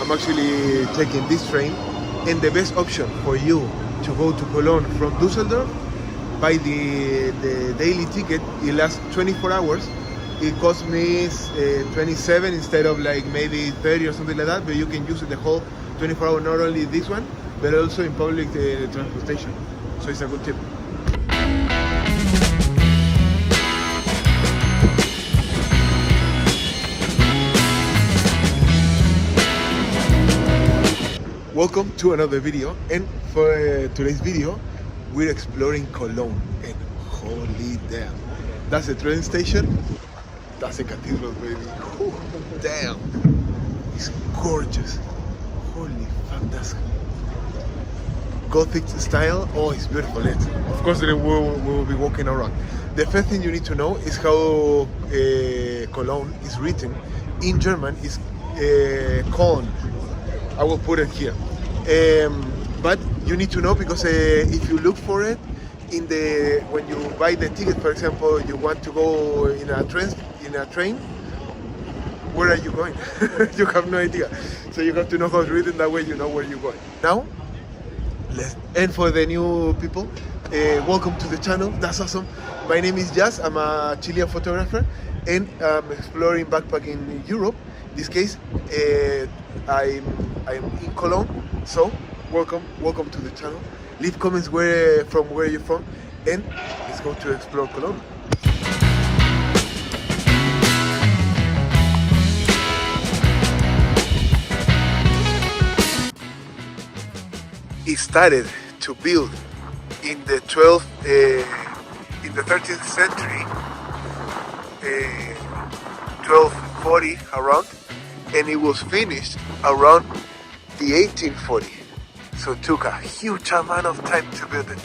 I'm actually taking this train, and the best option for you to go to Cologne from Düsseldorf, buy the daily ticket. It lasts 24 hours. It cost me 27 instead of like maybe 30 or something like that, but you can use it the whole 24 hours, not only this one, but also in public transportation. So it's a good tip. Welcome to another video, and for today's video we're exploring Cologne, and holy damn, that's a train station, that's a cathedral, baby. Whew, damn, it's gorgeous. Holy fuck, that's Gothic style. Oh, it's beautiful. Of course we will be walking around. The first thing you need to know is how Cologne is written. In German is Cologne. I will put it here. But you need to know, because if you look for it when you buy the ticket, for example, you want to go in a train, where are you going? You have no idea. So you have to know how it's written, that way you know where you're going. Now, and for the new people, welcome to the channel. That's awesome. My name is Jazz. I'm a Chilean photographer, and I'm exploring backpacking in Europe. In this case, I'm in Cologne, so welcome to the channel. Leave comments from where you're from, and let's go to explore Cologne. It started to build in the 13th century, 1240 around, and it was finished around the 1840. So it took a huge amount of time to build it.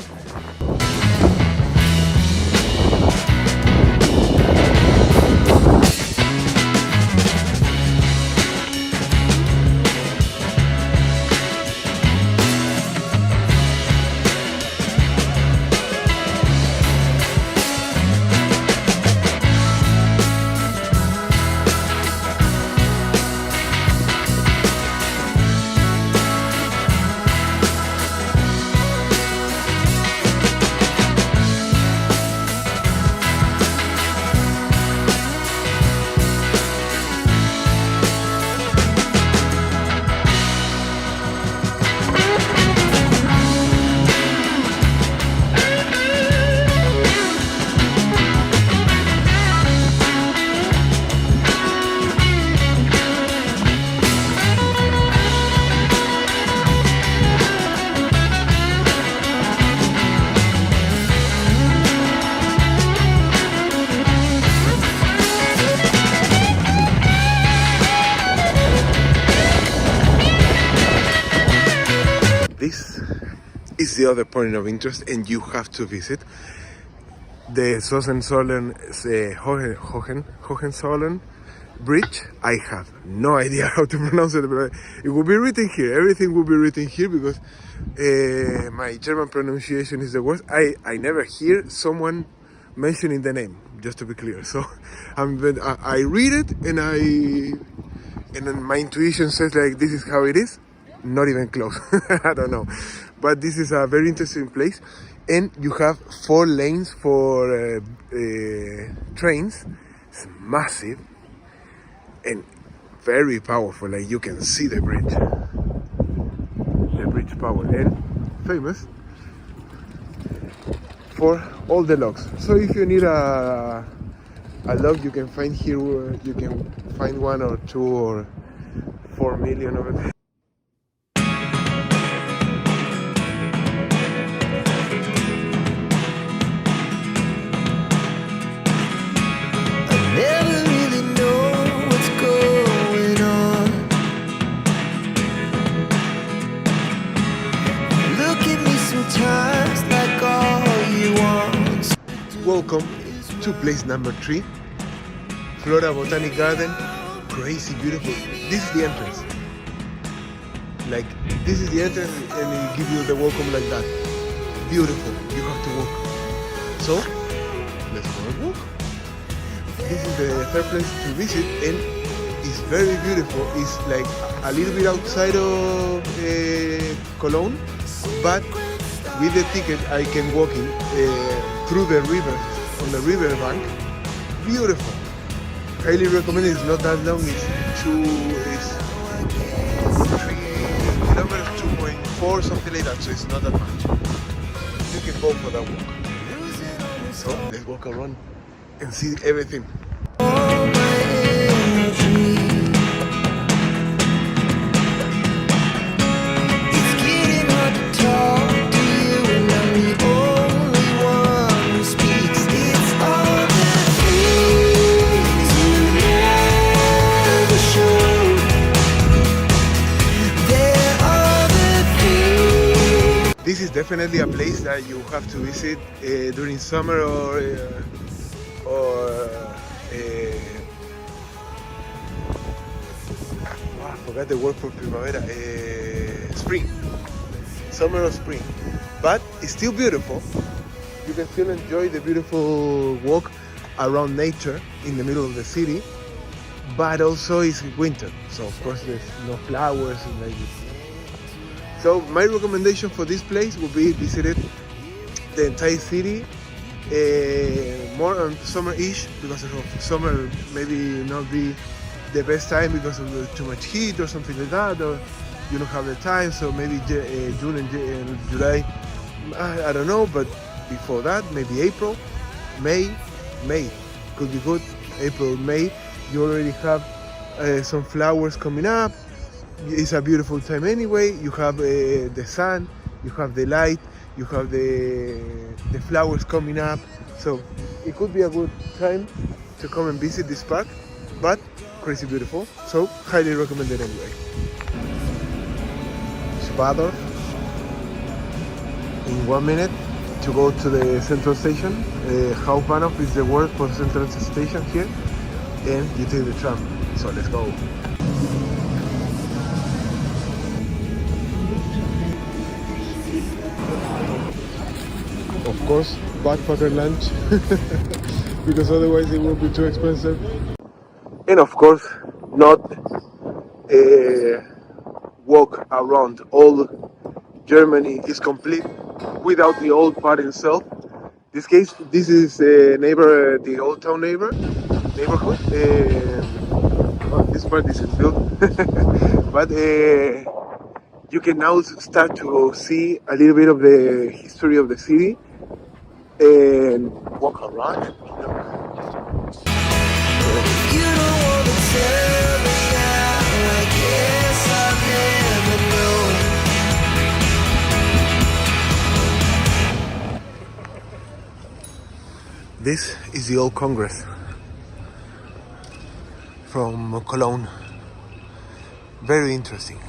This is the other point of interest, and you have to visit the Hohenzollern bridge. I have no idea how to pronounce it, but it will be written here. Everything will be written here, because my German pronunciation is the worst. I never hear someone mentioning the name, just to be clear. So I read it, and then my intuition says like this is how it is. Not even close. I don't know, but this is a very interesting place, and you have 4 lanes for trains. It's massive and very powerful. Like, you can see the bridge power, and famous for all the logs. So if you need a log, you can find here. You can find 1 or 2 or 4 million of it. Welcome to place number 3, Flora Botanic Garden. Crazy beautiful. This is the entrance. Like, this is the entrance, and it gives you the welcome like that. Beautiful. You have to walk. So, let's go and walk. This is the third place to visit, and is very beautiful. It's like a little bit outside of Cologne, but with the ticket I can walk in through the river, on the river bank. Beautiful. Highly recommend it. It's not that long. It's 3 kilometers, 2.4, something like that. So it's not that much. You can go for that walk. So let's walk around and see everything. This is definitely a place that you have to visit during summer or I forgot the word for primavera. Spring, summer or spring, but it's still beautiful. You can still enjoy the beautiful walk around nature in the middle of the city, but also it's winter, so of course there's no flowers and like this. So my recommendation for this place would be visited the entire city, more on summer-ish, because of summer maybe not be the best time because of too much heat or something like that, or you don't have the time, so maybe June and July, I don't know, but before that, maybe April, May could be good. April, May, you already have some flowers coming up. It's a beautiful time anyway. You have the sun, you have the light, you have the flowers coming up. So it could be a good time to come and visit this park, but crazy beautiful. So highly recommended anyway. Savor in 1 minute to go to the central station. Hauptbahnhof is the word for central station here, and you take the tram. So let's go. Of course, backpacker lunch, because otherwise it will be too expensive. And of course, not walk around all Germany is complete without the old part itself. This case, this is the old town neighborhood. This part isn't built, but you can now start to see a little bit of the history of the city and walk around. You don't want to tell me now, I guess I've never known. This is the old Congress from Cologne. Very interesting.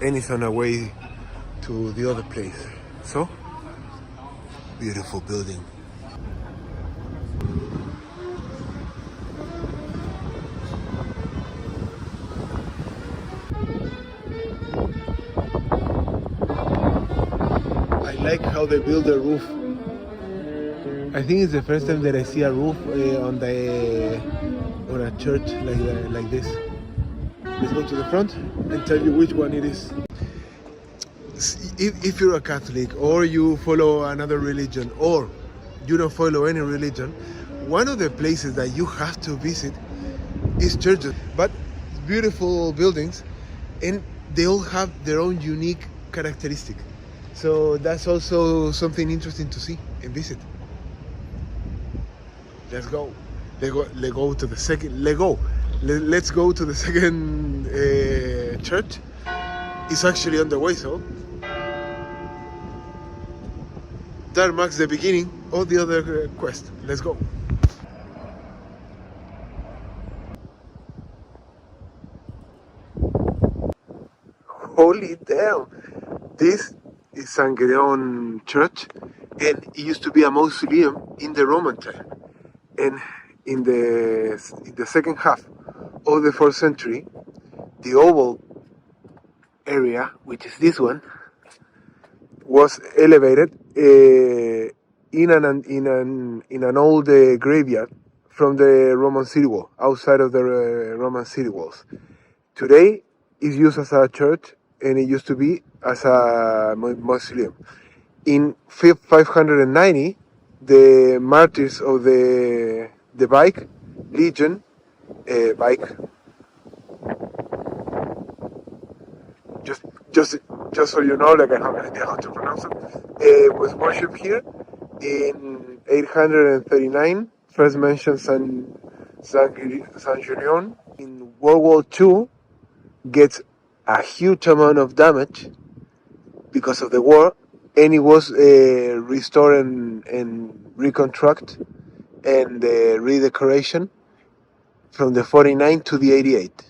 And it's on our way to the other place. So, beautiful building. I like how they build the roof. I think it's the first time that I see a roof on a church like this. Let's go to the front and tell you which one it is. If you're a Catholic or you follow another religion or you don't follow any religion, one of the places that you have to visit is churches. But beautiful buildings, and they all have their own unique characteristic. So that's also something interesting to see and visit. Let's go. Let's go to the second. Let's go to the second church. It's actually on the way, so that marks the beginning of the other quest. Let's go. Holy damn! This is San Gideon Church, and it used to be a mausoleum in the Roman time. And in the second half of the 4th century, the oval area, which is this one, was elevated in an old graveyard from the Roman city wall, outside of the Roman city walls. Today, it's used as a church, and it used to be as a mausoleum. In 590, the martyrs of the bike legion, bike. Just so you know, like I have an idea how to pronounce it, was worshipped here in 839. First mentioned San Julian. In World War II, gets a huge amount of damage because of the war, and it was restored and reconstructed and redecoration from the 49 to the 88.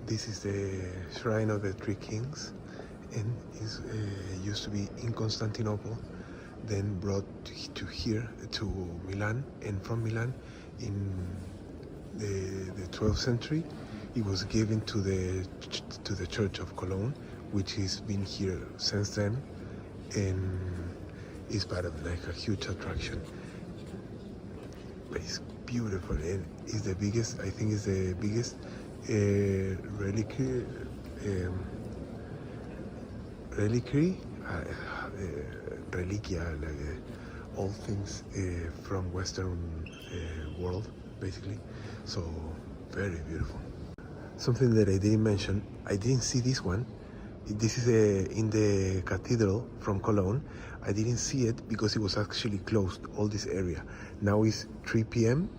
This is the Shrine of the Three Kings, and it used to be in Constantinople, then brought to here, to Milan, and from Milan in the 12th century, it was given to the Church of Cologne, which has been here since then, and is part of like a huge attraction. But it's beautiful, and it's the biggest, I think it's the biggest reliquary, reliquia, like all things from Western world, basically. So very beautiful. Something that I didn't mention, I didn't see this one. This is in the cathedral from Cologne. I didn't see it because it was actually closed, all this area. Now it's 3 p.m.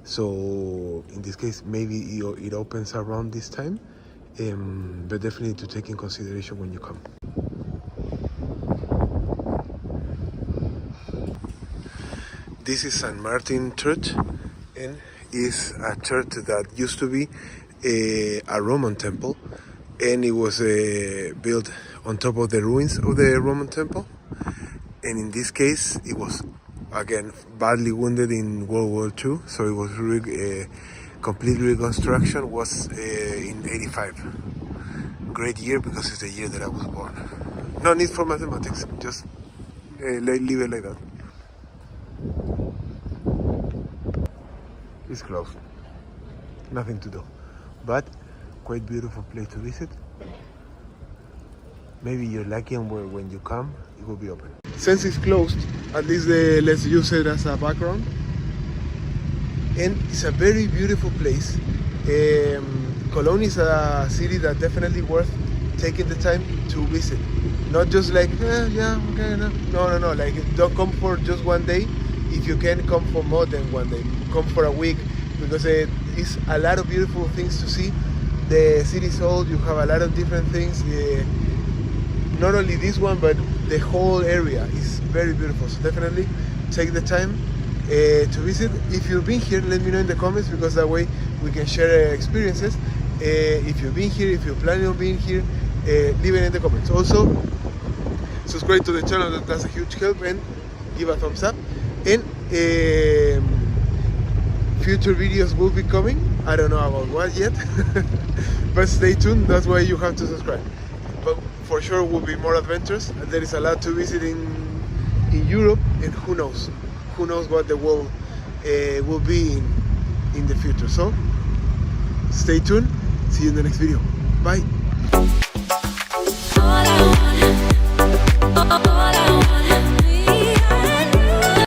So in this case, maybe it opens around this time, but definitely to take in consideration when you come. This is St. Martin Church, and is a church that used to be a Roman temple, and it was built on top of the ruins of the Roman temple. And in this case, it was again badly wounded in World War II, so it was complete reconstruction was in 85. Great year because it's the year that I was born. No need for mathematics, just leave it like that. It's closed, nothing to do, but quite beautiful place to visit. Maybe you're lucky, and when you come, it will be open. Since it's closed, at least let's use it as a background. And it's a very beautiful place. Cologne is a city that definitely worth taking the time to visit. Not just like, yeah, okay, no. Like, don't come for just one day. If you can, come for more than one day. Come for a week, because it's a lot of beautiful things to see. The city is old, you have a lot of different things. Not only this one, but the whole area is very beautiful. So definitely take the time to visit. If you've been here, let me know in the comments, because that way we can share experiences. If you've been here, if you're planning on being here, leave it in the comments. Also, subscribe to the channel, that's a huge help, and give a thumbs up. And future videos will be coming. I don't know about what yet, but stay tuned. That's why you have to subscribe. But for sure will be more adventures. There is a lot to visit in Europe, and who knows what the world will be in the future. So stay tuned. See you in the next video. Bye.